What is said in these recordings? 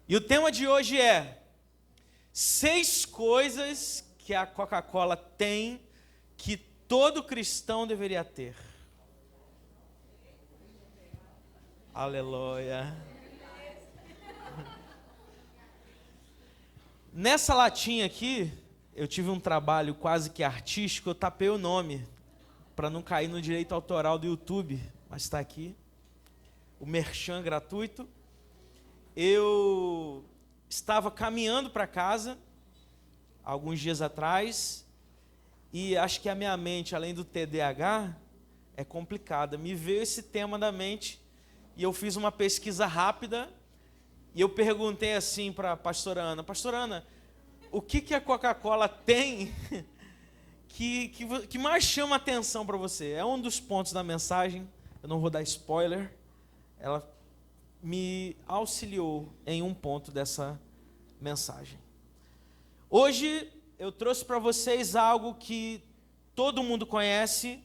E o tema de hoje é 6 coisas que a Coca-Cola tem que todo cristão deveria ter. Aleluia. Nessa latinha aqui, eu tive um trabalho quase que artístico, eu tapei o nome, para não cair no direito autoral do YouTube, mas está aqui, o merchan gratuito. Eu estava caminhando para casa, alguns dias atrás, e acho que a minha mente, além do TDAH, é complicada. Me veio esse tema da mente, e eu fiz uma pesquisa rápida, e eu perguntei assim para a pastora Ana, o que a Coca-Cola tem que mais chama atenção para você? É um dos pontos da mensagem, eu não vou dar spoiler, ela me auxiliou em um ponto dessa mensagem. Hoje eu trouxe para vocês algo que todo mundo conhece,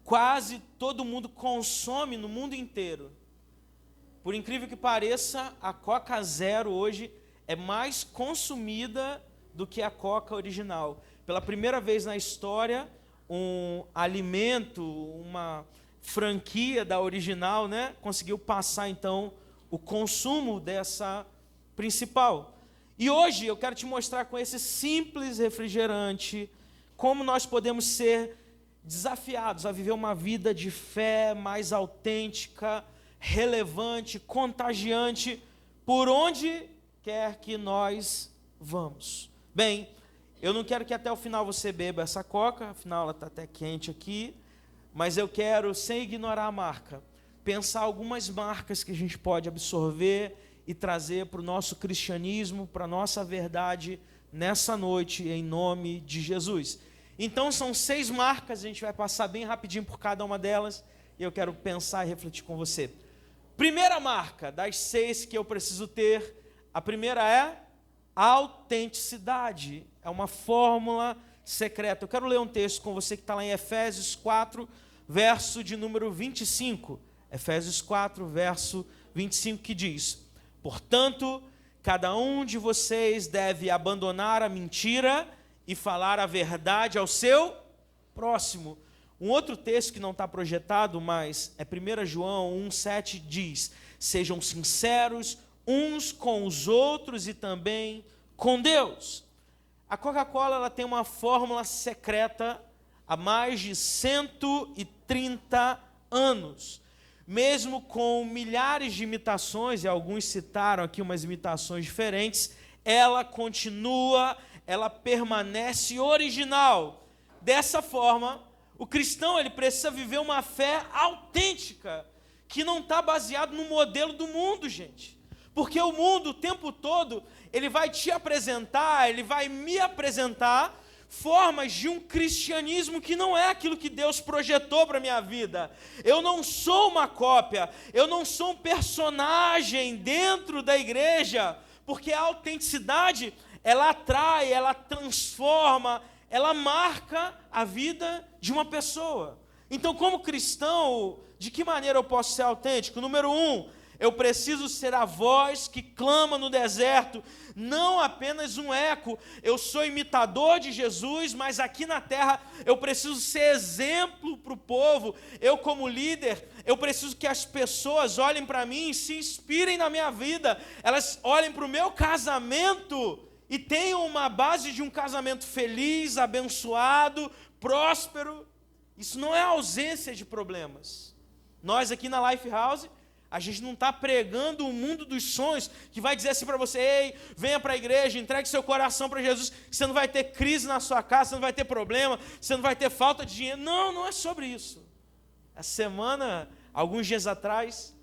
quase todo mundo consome no mundo inteiro. Por incrível que pareça, a Coca Zero hoje é mais consumida do que a Coca original. Pela primeira vez na história, um alimento, uma franquia da original, conseguiu passar então o consumo dessa principal. E hoje eu quero te mostrar com esse simples refrigerante como nós podemos ser desafiados a viver uma vida de fé mais autêntica, relevante, contagiante, por onde quer que nós vamos. Bem, eu não quero que até o final você beba essa coca, afinal ela está até quente aqui, mas eu quero, sem ignorar a marca, pensar algumas marcas que a gente pode absorver e trazer para o nosso cristianismo, para a nossa verdade, nessa noite, em nome de Jesus. Então são 6 marcas, a gente vai passar bem rapidinho por cada uma delas, e eu quero pensar e refletir com você. Primeira marca das 6 que eu preciso ter, a primeira é autenticidade, é uma fórmula secreta. Eu quero ler um texto com você que está lá em Efésios 4, verso de número 25. Efésios 4, verso 25, que diz: portanto, cada um de vocês deve abandonar a mentira e falar a verdade ao seu próximo. Um outro texto que não está projetado, mas é 1 João 1,7, diz: sejam sinceros uns com os outros e também com Deus. A Coca-Cola ela tem uma fórmula secreta há mais de 130 anos. Mesmo com milhares de imitações, e alguns citaram aqui umas imitações diferentes, ela continua, ela permanece original. Dessa forma, o cristão ele precisa viver uma fé autêntica, que não está baseado no modelo do mundo, gente. Porque o mundo, o tempo todo, ele vai te apresentar, ele vai me apresentar formas de um cristianismo que não é aquilo que Deus projetou para a minha vida. Eu não sou uma cópia, eu não sou um personagem dentro da igreja, porque a autenticidade, ela atrai, ela transforma, ela marca a vida de uma pessoa. Então, como cristão, de que maneira eu posso ser autêntico? Número 1, eu preciso ser a voz que clama no deserto, não apenas um eco. Eu sou imitador de Jesus, mas aqui na terra eu preciso ser exemplo para o povo. Eu, como líder, eu preciso que as pessoas olhem para mim e se inspirem na minha vida. Elas olhem para o meu casamento e tenham uma base de um casamento feliz, abençoado, próspero. Isso não é ausência de problemas. Nós aqui na Lifehouse, a gente não está pregando o mundo dos sonhos, que vai dizer assim para você: ei, venha para a igreja, entregue seu coração para Jesus, que você não vai ter crise na sua casa, você não vai ter problema, você não vai ter falta de dinheiro. Não, não é sobre isso. Essa semana, alguns dias atrás,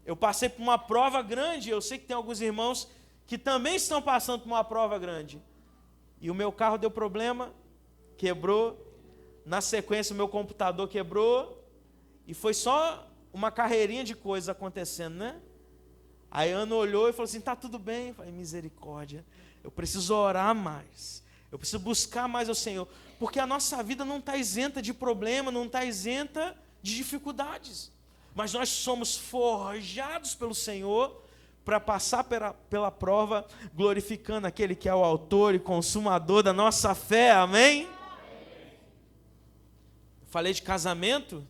eu passei por uma prova grande. Eu sei que tem alguns irmãos que também estão passando por uma prova grande. E o meu carro deu problema, quebrou. Na sequência, o meu computador quebrou. E foi só uma carreirinha de coisas acontecendo, né? Aí a Ana olhou e falou assim: tá tudo bem? Eu falei: misericórdia, eu preciso orar mais, eu preciso buscar mais ao Senhor, porque a nossa vida não está isenta de problema, não está isenta de dificuldades, mas nós somos forjados pelo Senhor para passar pela prova, glorificando aquele que é o autor e consumador da nossa fé, amém? Falei de casamento,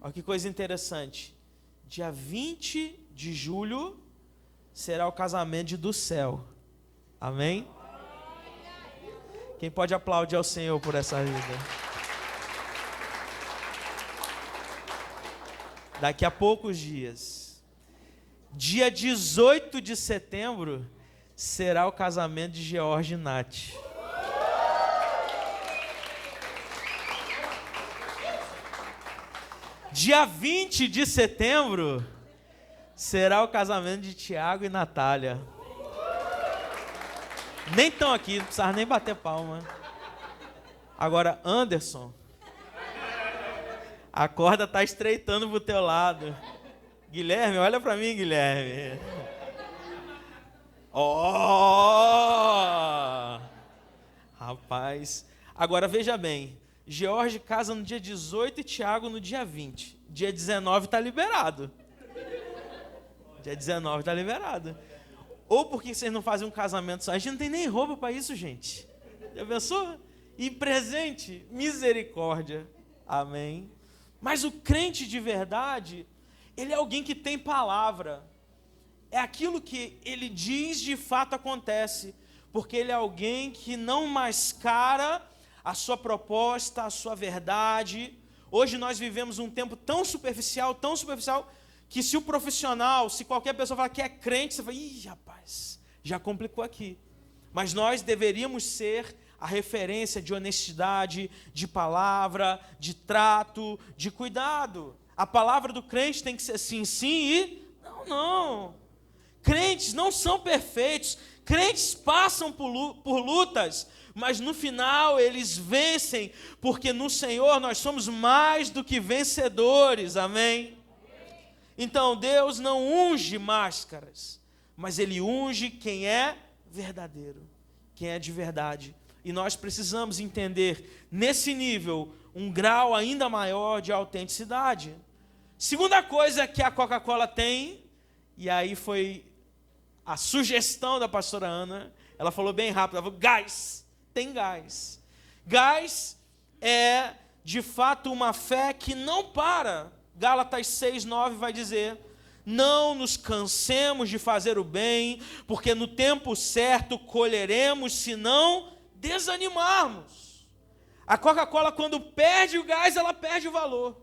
olha que coisa interessante, dia 20 de julho será o casamento do céu, amém? Quem pode aplaudir ao Senhor por essa vida? Daqui a poucos dias, dia 18 de setembro, será o casamento de George e Nath. Dia 20 de setembro, será o casamento de Tiago e Natália. Nem estão aqui, não precisava nem bater palma. Agora, Anderson, a corda está estreitando pro teu lado. Guilherme, olha para mim, Guilherme. Oh! Rapaz. Agora, veja bem. George casa no dia 18 e Tiago no dia 20. Dia 19 está liberado. Dia 19 está liberado. Ou porque vocês não fazem um casamento só? A gente não tem nem roupa para isso, gente. Já pensou? E presente, misericórdia. Amém. Mas o crente de verdade, ele é alguém que tem palavra. É aquilo que ele diz de fato acontece. Porque ele é alguém que não mascara a sua proposta, a sua verdade. Hoje nós vivemos um tempo tão superficial, que se o profissional, se qualquer pessoa falar que é crente, você fala, ih, rapaz, já complicou aqui. Mas nós deveríamos ser a referência de honestidade, de palavra, de trato, de cuidado. A palavra do crente tem que ser sim, sim e não, não. Crentes não são perfeitos, crentes passam por lutas, mas no final eles vencem, porque no Senhor nós somos mais do que vencedores, amém? Então Deus não unge máscaras, mas Ele unge quem é verdadeiro, quem é de verdade. E nós precisamos entender, nesse nível, um grau ainda maior de autenticidade. Segunda coisa que a Coca-Cola tem, e aí foi a sugestão da pastora Ana, ela falou bem rápido, ela falou, gás. Tem gás. Gás é, de fato, uma fé que não para. Gálatas 6:9 vai dizer, não nos cansemos de fazer o bem, porque no tempo certo colheremos se não desanimarmos. A Coca-Cola, quando perde o gás, ela perde o valor.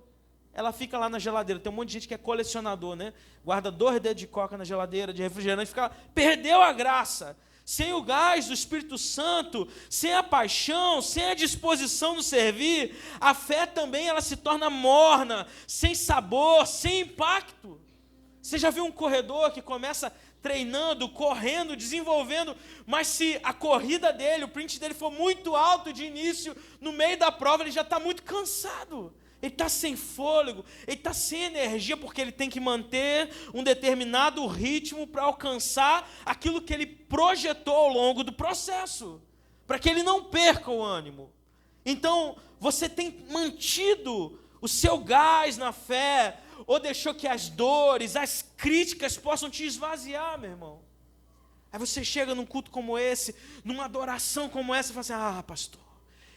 Ela fica lá na geladeira. Tem um monte de gente que é colecionador, né? Guarda 2 dedos de coca na geladeira, de refrigerante, perdeu a graça. Sem o gás do Espírito Santo, sem a paixão, sem a disposição no servir, a fé também ela se torna morna, sem sabor, sem impacto. Você já viu um corredor que começa treinando, correndo, desenvolvendo, mas se a corrida dele, o print dele for muito alto de início, no meio da prova ele já está muito cansado. Ele está sem fôlego, ele está sem energia, porque ele tem que manter um determinado ritmo para alcançar aquilo que ele projetou ao longo do processo, para que ele não perca o ânimo. Então, você tem mantido o seu gás na fé, ou deixou que as dores, as críticas possam te esvaziar, meu irmão? Aí você chega num culto como esse, numa adoração como essa, e fala assim, ah, pastor,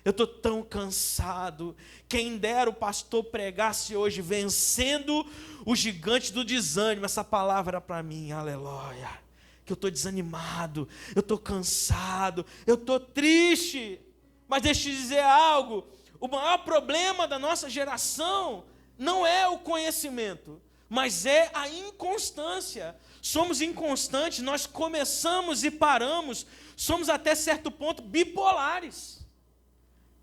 eu estou tão cansado. Quem dera o pastor pregasse hoje, vencendo o gigante do desânimo. Essa palavra para mim, aleluia. Que eu estou desanimado, eu estou cansado, eu estou triste. Mas deixa eu te dizer algo. O maior problema da nossa geração não é o conhecimento, mas é a inconstância. Somos inconstantes, nós começamos e paramos. Somos até certo ponto bipolares.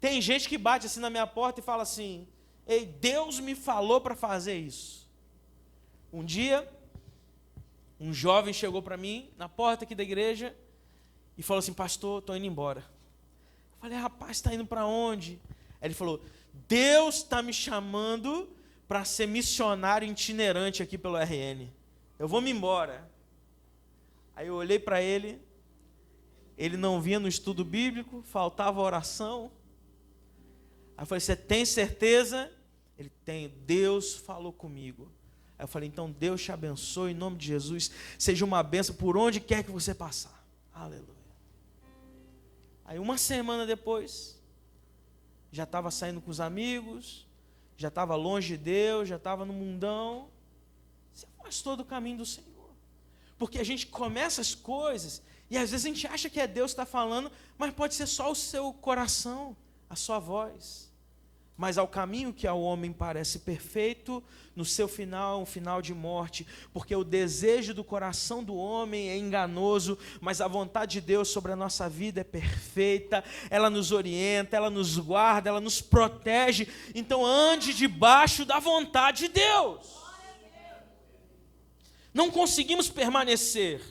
Tem gente que bate assim na minha porta e fala assim, ei, Deus me falou para fazer isso. Um dia, um jovem chegou para mim, na porta aqui da igreja, e falou assim, pastor, estou indo embora. Eu falei, rapaz, está indo para onde? Aí ele falou, Deus está me chamando para ser missionário itinerante aqui pelo RN. Eu vou me embora. Aí eu olhei para ele não vinha no estudo bíblico, faltava oração. Aí eu falei, você tem certeza? Ele tem, Deus falou comigo. Aí eu falei, então Deus te abençoe, em nome de Jesus, seja uma bênção por onde quer que você passar. Aleluia. Aí uma semana depois, já estava saindo com os amigos, já estava longe de Deus, já estava no mundão. Você afastou do caminho do Senhor. Porque a gente começa as coisas e às vezes a gente acha que é Deus que está falando, mas pode ser só o seu coração, a sua voz. Mas ao caminho que ao homem parece perfeito, no seu final é um final de morte, porque o desejo do coração do homem é enganoso, mas a vontade de Deus sobre a nossa vida é perfeita, ela nos orienta, ela nos guarda, ela nos protege. Então ande debaixo da vontade de Deus. Não conseguimos permanecer,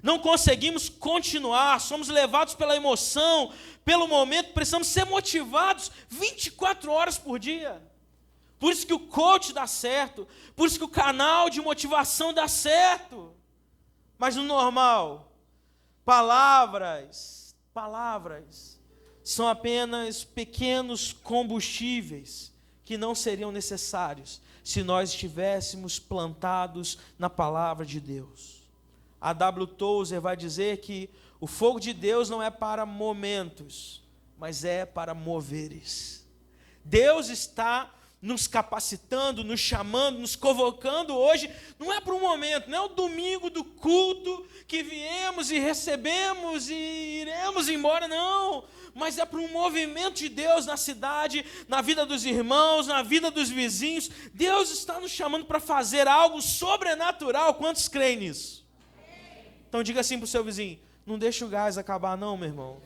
não conseguimos continuar, somos levados pela emoção, pelo momento, precisamos ser motivados 24 horas por dia. Por isso que o coach dá certo, por isso que o canal de motivação dá certo. Mas no normal, palavras são apenas pequenos combustíveis que não seriam necessários se nós estivéssemos plantados na palavra de Deus. A W. Tozer vai dizer que o fogo de Deus não é para momentos, mas é para moveres. Deus está nos capacitando, nos chamando, nos convocando hoje, não é para um momento, não é o domingo do culto que viemos e recebemos e iremos embora, não, mas é para um movimento de Deus na cidade, na vida dos irmãos, na vida dos vizinhos. Deus está nos chamando para fazer algo sobrenatural. Quantos creem nisso? Então diga assim para o seu vizinho, não deixa o gás acabar não, meu irmão.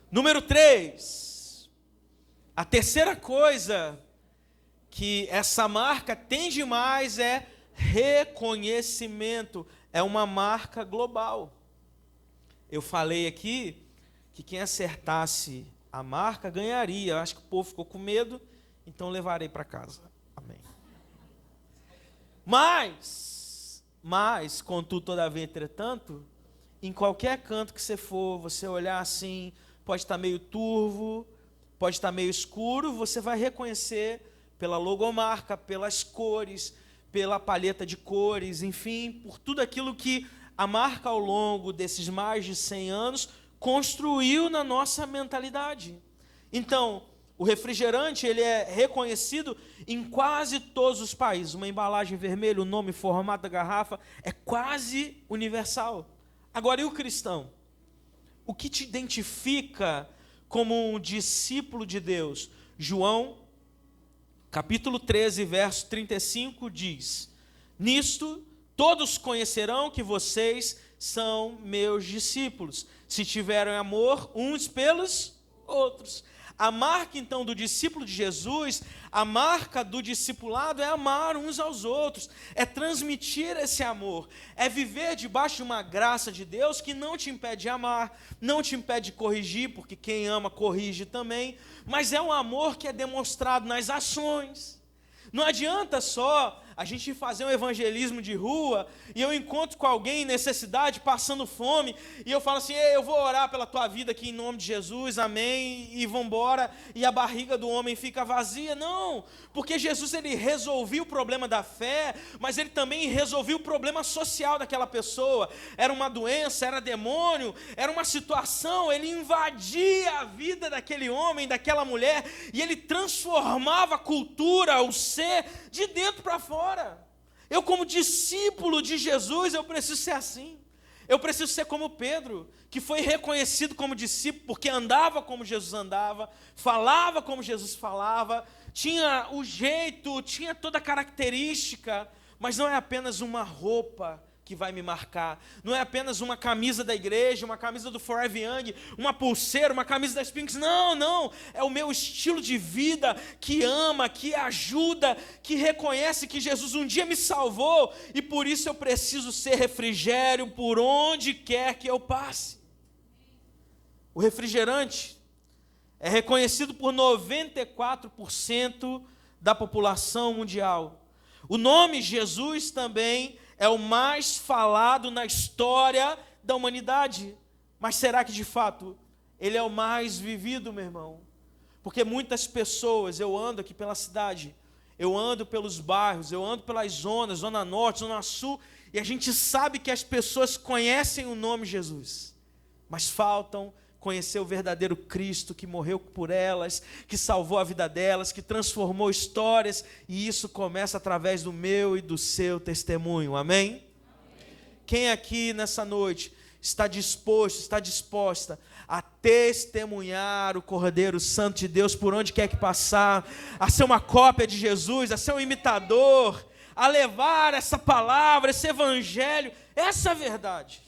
Número 3, a terceira coisa que essa marca tem demais é reconhecimento. É uma marca global. Eu falei aqui que quem acertasse a marca ganharia. Eu acho que o povo ficou com medo, então levarei para casa. Amém. Mas, contudo, todavia, entretanto, em qualquer canto que você for, você olhar assim, pode estar meio turvo, pode estar meio escuro, você vai reconhecer pela logomarca, pelas cores, pela palheta de cores, enfim, por tudo aquilo que a marca ao longo desses mais de 100 anos construiu na nossa mentalidade. Então, o refrigerante ele é reconhecido em quase todos os países. Uma embalagem vermelha, o nome, formato da garrafa é quase universal. Agora, e o cristão? O que te identifica como um discípulo de Deus? João, capítulo 13, verso 35 diz: nisto todos conhecerão que vocês são meus discípulos, se tiverem amor uns pelos outros. A marca, então, do discípulo de Jesus, a marca do discipulado é amar uns aos outros, é transmitir esse amor, é viver debaixo de uma graça de Deus que não te impede de amar, não te impede de corrigir, porque quem ama corrige também, mas é um amor que é demonstrado nas ações. Não adianta só a gente fazer um evangelismo de rua e eu encontro com alguém em necessidade, passando fome, e eu falo assim: eu vou orar pela tua vida aqui em nome de Jesus, amém, e vamos embora, e a barriga do homem fica vazia. Não, porque Jesus ele resolveu o problema da fé, mas ele também resolveu o problema social daquela pessoa. Era uma doença, era demônio, era uma situação, ele invadia a vida daquele homem, daquela mulher, e ele transformava a cultura, o ser, de dentro para fora. Eu, como discípulo de Jesus, eu preciso ser assim. Eu preciso ser como Pedro, que foi reconhecido como discípulo porque andava como Jesus andava, falava como Jesus falava, tinha o jeito, tinha toda a característica, mas não é apenas uma roupa que vai me marcar, não é apenas uma camisa da igreja, uma camisa do Forever Young, uma pulseira, uma camisa da Spinks, não, é o meu estilo de vida que ama, que ajuda, que reconhece que Jesus um dia me salvou e por isso eu preciso ser refrigério por onde quer que eu passe. O refrigerante é reconhecido por 94% da população mundial. O nome Jesus também é o mais falado na história da humanidade. Mas será que de fato ele é o mais vivido, meu irmão? Porque muitas pessoas, eu ando aqui pela cidade, eu ando pelos bairros, eu ando pelas zonas, Zona Norte, Zona Sul, e a gente sabe que as pessoas conhecem o nome Jesus, mas faltam conhecer o verdadeiro Cristo que morreu por elas, que salvou a vida delas, que transformou histórias, e isso começa através do meu e do seu testemunho, amém? Amém. Quem aqui nessa noite está disposto, está disposta a testemunhar o Cordeiro Santo de Deus por onde quer que passar, a ser uma cópia de Jesus, a ser um imitador, a levar essa palavra, esse evangelho, essa verdade?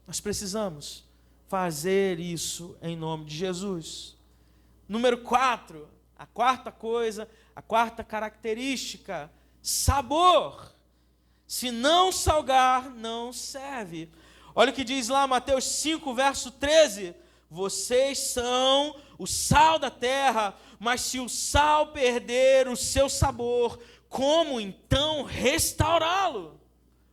Nós precisamos fazer isso em nome de Jesus. Número 4, a quarta coisa, a quarta característica, sabor. Se não salgar, não serve. Olha o que diz lá Mateus 5, verso 13. Vocês são o sal da terra, mas se o sal perder o seu sabor, como então restaurá-lo?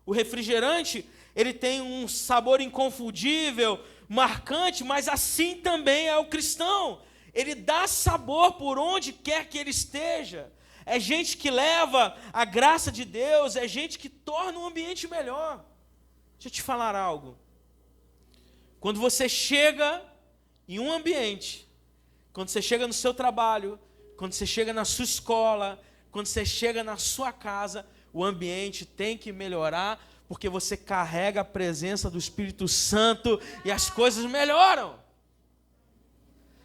O refrigerante, ele tem um sabor inconfundível, marcante, mas assim também é o cristão. Ele dá sabor por onde quer que ele esteja. É gente que leva a graça de Deus, é gente que torna o ambiente melhor. Deixa eu te falar algo. Quando você chega em um ambiente, quando você chega no seu trabalho, quando você chega na sua escola, quando você chega na sua casa, o ambiente tem que melhorar, porque você carrega a presença do Espírito Santo e as coisas melhoram.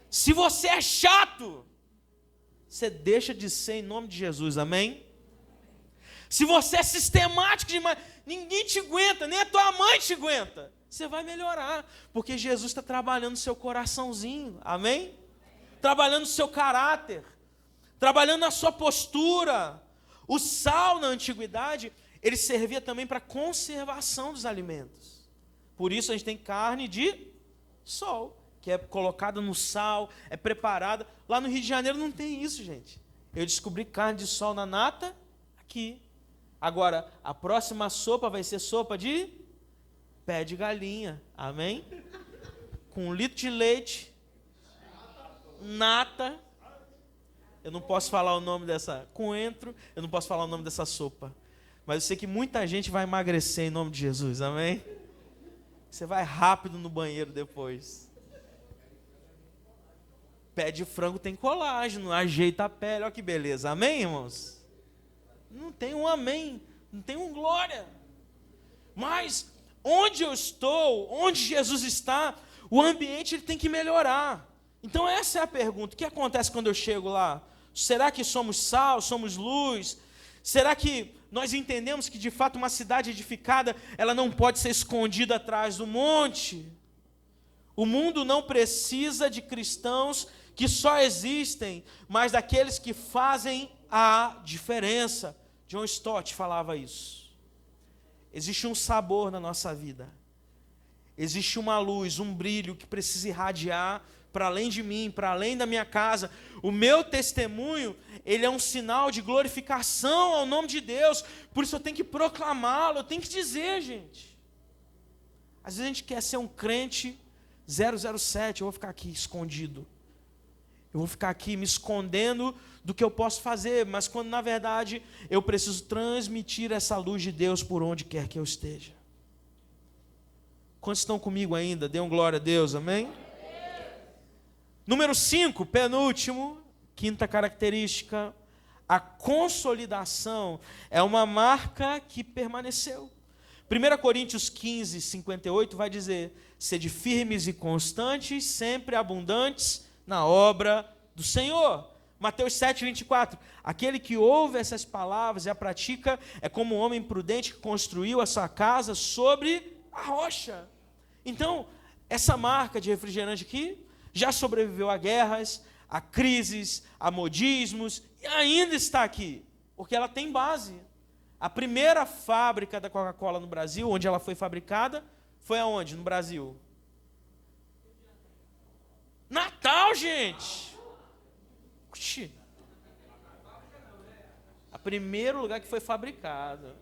Se você é chato, você deixa de ser em nome de Jesus, amém? Se você é sistemático demais, ninguém te aguenta, nem a tua mãe te aguenta, você vai melhorar, porque Jesus está trabalhando no seu coraçãozinho, amém? Trabalhando no seu caráter, trabalhando na sua postura. O sal na antiguidade, ele servia também para conservação dos alimentos. Por isso a gente tem carne de sol, que é colocada no sal, é preparada. Lá no Rio de Janeiro não tem isso, gente. Eu descobri carne de sol na nata aqui. Agora, a próxima sopa vai ser sopa de pé de galinha, amém? Com 1 litro de leite, nata. Eu não posso falar o nome dessa coentro, eu não posso falar o nome dessa sopa. Mas eu sei que muita gente vai emagrecer em nome de Jesus, amém? Você vai rápido no banheiro depois. Pé de frango tem colágeno, ajeita a pele, olha que beleza, amém, irmãos? Não tem um amém, não tem um glória. Mas onde eu estou, onde Jesus está, o ambiente ele tem que melhorar. Então essa é a pergunta, o que acontece quando eu chego lá? Será que somos sal, somos luz? Será que nós entendemos que de fato uma cidade edificada, ela não pode ser escondida atrás do monte? O mundo não precisa de cristãos que só existem, mas daqueles que fazem a diferença. John Stott falava isso. Existe um sabor na nossa vida. Existe uma luz, um brilho que precisa irradiar para além de mim, para além da minha casa. O meu testemunho, ele é um sinal de glorificação ao nome de Deus. Por isso eu tenho que proclamá-lo, eu tenho que dizer, gente. Às vezes a gente quer ser um crente 007, eu vou ficar aqui escondido. Eu vou ficar aqui me escondendo do que eu posso fazer, mas quando na verdade eu preciso transmitir essa luz de Deus por onde quer que eu esteja. Quantos estão comigo ainda? Dêem glória a Deus, amém? Número 5, penúltimo, quinta característica, a consolidação é uma marca que permaneceu. 1 Coríntios 15, 58 vai dizer: sede firmes e constantes, sempre abundantes na obra do Senhor. Mateus 7, 24, aquele que ouve essas palavras e a pratica é como um homem prudente que construiu a sua casa sobre a rocha. Então, essa marca de refrigerante aqui já sobreviveu a guerras, a crises, a modismos, e ainda está aqui, porque ela tem base. A primeira fábrica da Coca-Cola no Brasil, onde ela foi fabricada, foi aonde no Brasil? Natal, gente! Oxi. O primeiro lugar que foi fabricado.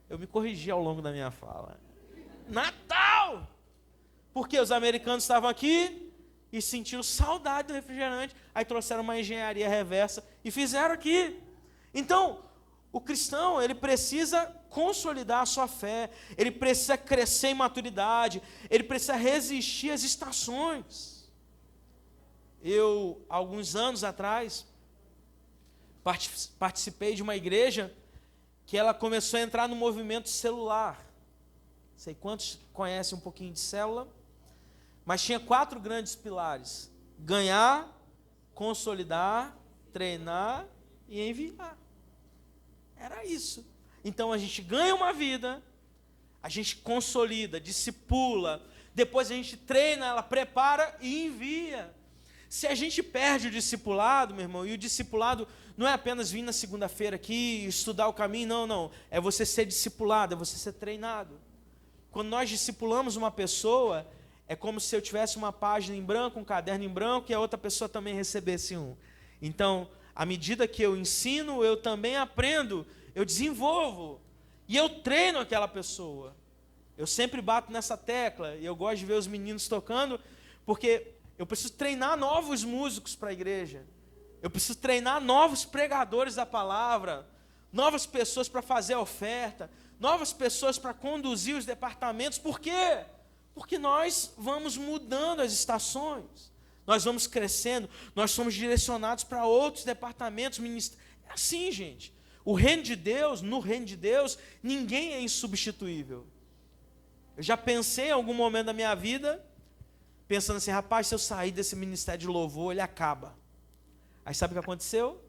Eu me corrigi ao longo da minha fala. Natal! Porque os americanos estavam aqui e sentiram saudade do refrigerante, aí trouxeram uma engenharia reversa e fizeram aqui. Então, o cristão, ele precisa consolidar a sua fé, ele precisa crescer em maturidade, ele precisa resistir às estações. Eu, alguns anos atrás, participei de uma igreja que ela começou a entrar no movimento celular. Não sei quantos conhecem um pouquinho de célula, mas tinha 4 grandes pilares: ganhar, consolidar, treinar e enviar. Era isso. Então a gente ganha uma vida, a gente consolida, discipula, depois a gente treina, ela prepara e envia. Se a gente perde o discipulado, meu irmão, e o discipulado não é apenas vir na segunda-feira aqui, estudar o caminho, não. É você ser discipulado, é você ser treinado. Quando nós discipulamos uma pessoa, é como se eu tivesse uma página em branco, um caderno em branco, e a outra pessoa também recebesse um. Então, à medida que eu ensino, eu também aprendo, eu desenvolvo, e eu treino aquela pessoa. Eu sempre bato nessa tecla, e eu gosto de ver os meninos tocando, porque eu preciso treinar novos músicos para a igreja. Eu preciso treinar novos pregadores da palavra, novas pessoas para fazer a oferta, novas pessoas para conduzir os departamentos. Por quê? Porque nós vamos mudando as estações, nós vamos crescendo, nós somos direcionados para outros departamentos, ministérios. É assim, gente. O reino de Deus, no reino de Deus, ninguém é insubstituível. Eu já pensei em algum momento da minha vida, pensando assim, rapaz, se eu sair desse ministério de louvor, ele acaba. Aí sabe o que aconteceu?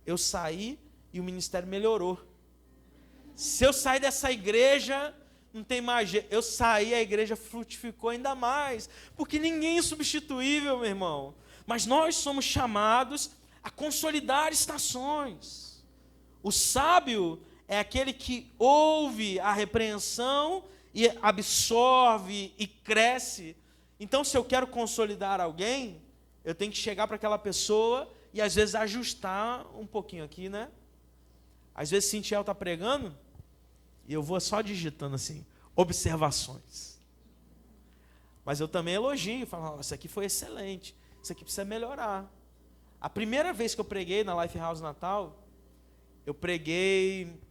Eu saí e o ministério melhorou. Se eu sair dessa igreja, não tem mais jeito. Eu saí, a igreja frutificou ainda mais. Porque ninguém é insubstituível, meu irmão. Mas nós somos chamados a consolidar estações. O sábio é aquele que ouve a repreensão e absorve e cresce. Então, se eu quero consolidar alguém, eu tenho que chegar para aquela pessoa e às vezes ajustar um pouquinho aqui, né? Às vezes Cintiel está pregando e eu vou só digitando assim, observações. Mas eu também elogio, falo, isso aqui foi excelente, isso aqui precisa melhorar. A primeira vez que eu preguei na Lifehouse Natal, eu preguei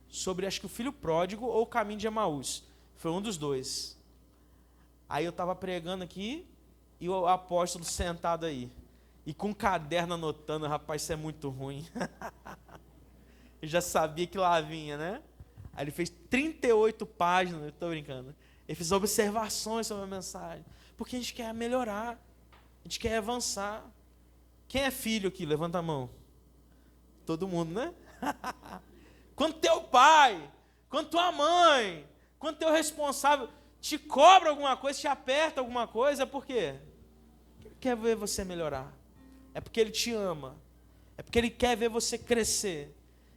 sobre, acho que o filho pródigo ou o caminho de Emaús. Foi um dos dois. Aí eu estava pregando aqui e o apóstolo sentado aí. E com um caderno anotando, rapaz, isso é muito ruim. Eu já sabia que lá vinha, né? Aí ele fez 38 páginas, eu estou brincando. Ele fez observações sobre a mensagem. Porque a gente quer melhorar, a gente quer avançar. Quem é filho aqui? Levanta a mão. Todo mundo, né? Quando teu pai, quando tua mãe, quando teu responsável te cobra alguma coisa, te aperta alguma coisa, é por quê? Ele quer ver você melhorar. É porque ele te ama. É porque ele quer ver você crescer.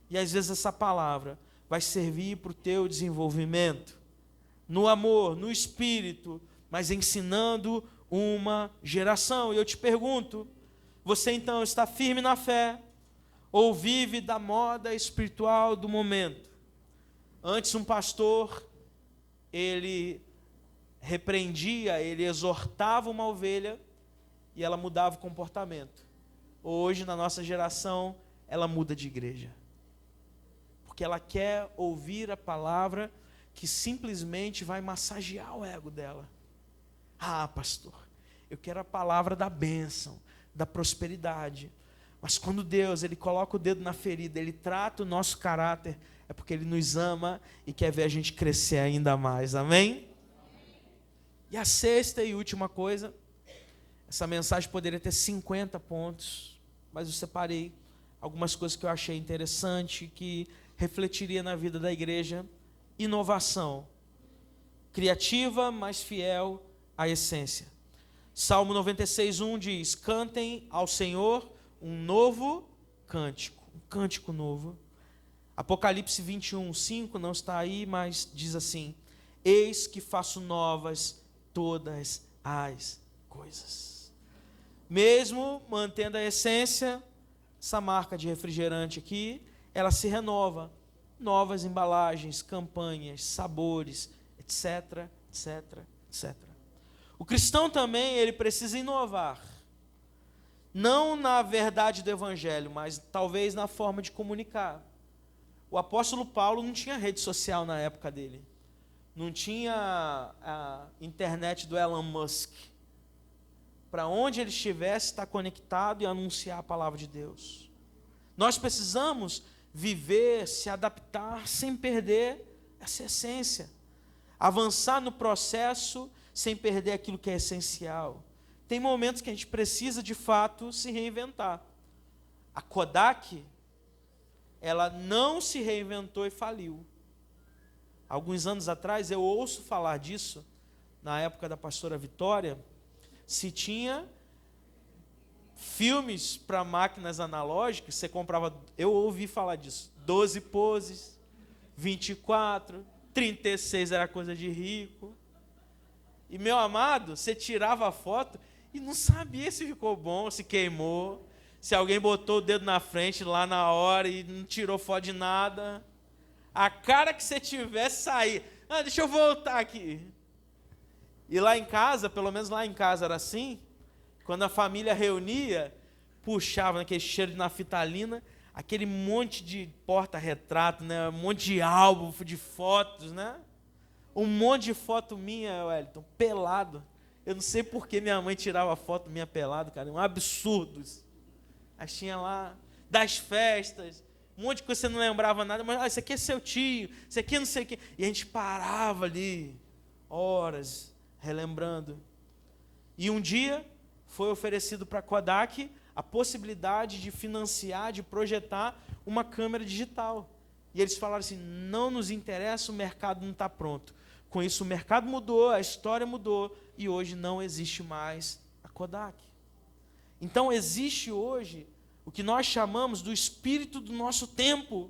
E às vezes essa palavra vai servir para o teu desenvolvimento. No amor, no espírito, mas ensinando uma geração. E eu te pergunto, você então está firme na fé? Ou vive da moda espiritual do momento? Antes um pastor, ele repreendia, ele exortava uma ovelha e ela mudava o comportamento. Hoje, na nossa geração, ela muda de igreja. Porque ela quer ouvir a palavra que simplesmente vai massagear o ego dela. Ah, pastor, eu quero a palavra da bênção, da prosperidade. Mas quando Deus, Ele coloca o dedo na ferida, Ele trata o nosso caráter, é porque Ele nos ama e quer ver a gente crescer ainda mais. Amém? E a sexta e última coisa, essa mensagem poderia ter 50 pontos, mas eu separei algumas coisas que eu achei interessante, que refletiria na vida da igreja. Inovação. Criativa, mas fiel à essência. Salmo 96:1 diz, cantem ao Senhor um novo cântico, um cântico novo. Apocalipse 21:5 não está aí, mas diz assim, eis que faço novas todas as coisas. Mesmo mantendo a essência, essa marca de refrigerante aqui, ela se renova. Novas embalagens, campanhas, sabores, etc, etc, etc. O cristão também, ele precisa inovar. Não na verdade do evangelho, mas talvez na forma de comunicar. O apóstolo Paulo não tinha rede social na época dele. Não tinha a internet do Elon Musk. Para onde ele estivesse, estar conectado e anunciar a palavra de Deus. Nós precisamos viver, se adaptar, sem perder essa essência. Avançar no processo, sem perder aquilo que é essencial. Tem momentos que a gente precisa, de fato, se reinventar. A Kodak, ela não se reinventou e faliu. Alguns anos atrás, eu ouço falar disso, na época da pastora Vitória, se tinha filmes para máquinas analógicas, você comprava, eu ouvi falar disso, 12 poses, 24, 36 era coisa de rico. E, meu amado, você tirava a foto e não sabia se ficou bom, se queimou, se alguém botou o dedo na frente lá na hora e não tirou foto de nada. A cara que você tivesse sair, deixa eu voltar aqui. E lá em casa, pelo menos lá em casa era assim, quando a família reunia, puxava naquele cheiro de naftalina, aquele monte de porta-retrato, né? Um monte de álbum de fotos, né? Um monte de foto minha, Wellington, pelado. Eu não sei por que minha mãe tirava foto minha pelado, cara, um absurdo isso. Mas tinha lá, das festas, um monte de coisa que você não lembrava nada, mas isso aqui é seu tio, isso aqui é não sei o quê. E a gente parava ali, horas, relembrando. E um dia foi oferecido para a Kodak a possibilidade de financiar, de projetar uma câmera digital. E eles falaram assim, não nos interessa, o mercado não está pronto. Com isso o mercado mudou, a história mudou, e hoje não existe mais a Kodak. Então existe hoje o que nós chamamos do espírito do nosso tempo,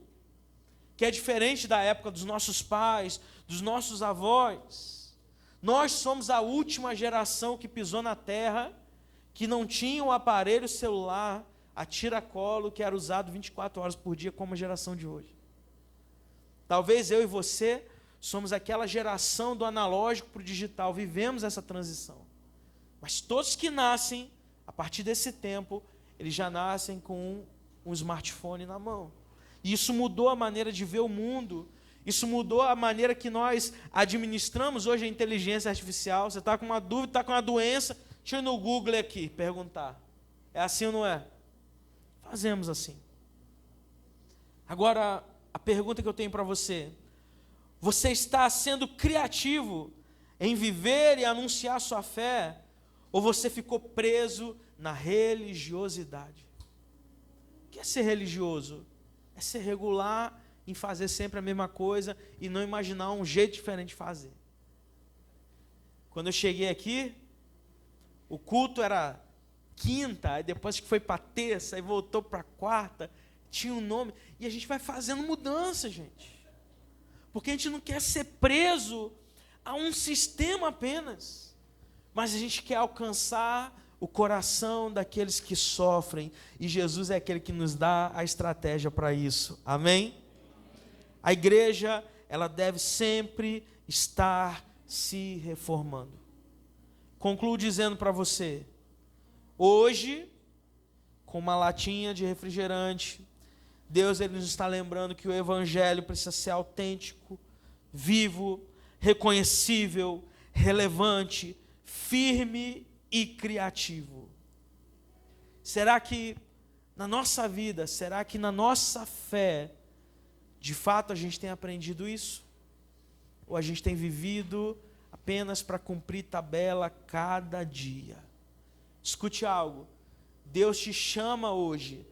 que é diferente da época dos nossos pais, dos nossos avós. Nós somos a última geração que pisou na terra, que não tinha um aparelho celular a tiracolo que era usado 24 horas por dia como a geração de hoje. Talvez eu e você somos aquela geração do analógico para o digital, vivemos essa transição. Mas todos que nascem, a partir desse tempo, eles já nascem com um smartphone na mão. E isso mudou a maneira de ver o mundo, isso mudou a maneira que nós administramos hoje a inteligência artificial. Você está com uma dúvida, está com uma doença, deixa eu ir no Google aqui, perguntar. É assim ou não é? Fazemos assim. Agora, a pergunta que eu tenho para você, você está sendo criativo em viver e anunciar sua fé, ou você ficou preso na religiosidade? O que é ser religioso? É ser regular em fazer sempre a mesma coisa e não imaginar um jeito diferente de fazer. Quando eu cheguei aqui, o culto era quinta, aí depois que foi para terça, aí voltou para quarta, tinha um nome, e a gente vai fazendo mudança, gente. Porque a gente não quer ser preso a um sistema apenas, mas a gente quer alcançar o coração daqueles que sofrem, e Jesus é aquele que nos dá a estratégia para isso. Amém? A igreja, ela deve sempre estar se reformando. Concluo dizendo para você, hoje, com uma latinha de refrigerante, Deus ele nos está lembrando que o evangelho precisa ser autêntico, vivo, reconhecível, relevante, firme e criativo. Será que na nossa vida, será que na nossa fé, de fato a gente tem aprendido isso? Ou a gente tem vivido apenas para cumprir tabela cada dia? Escute algo, Deus te chama hoje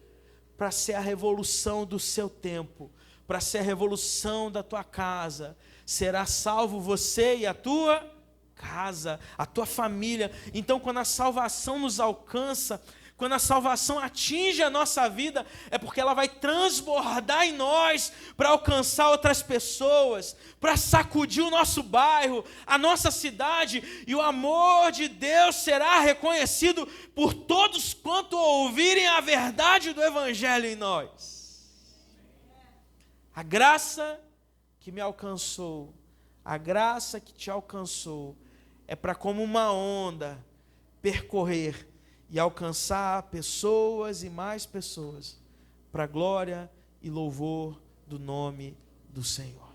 para ser a revolução do seu tempo, para ser a revolução da tua casa. Será salvo você e a tua casa, a tua família. Então, quando a salvação nos alcança, quando a salvação atinge a nossa vida, é porque ela vai transbordar em nós para alcançar outras pessoas, para sacudir o nosso bairro, a nossa cidade, e o amor de Deus será reconhecido por todos quanto ouvirem a verdade do Evangelho em nós. A graça que me alcançou, a graça que te alcançou, é para, como uma onda, percorrer e alcançar pessoas e mais pessoas, para a glória e louvor do nome do Senhor.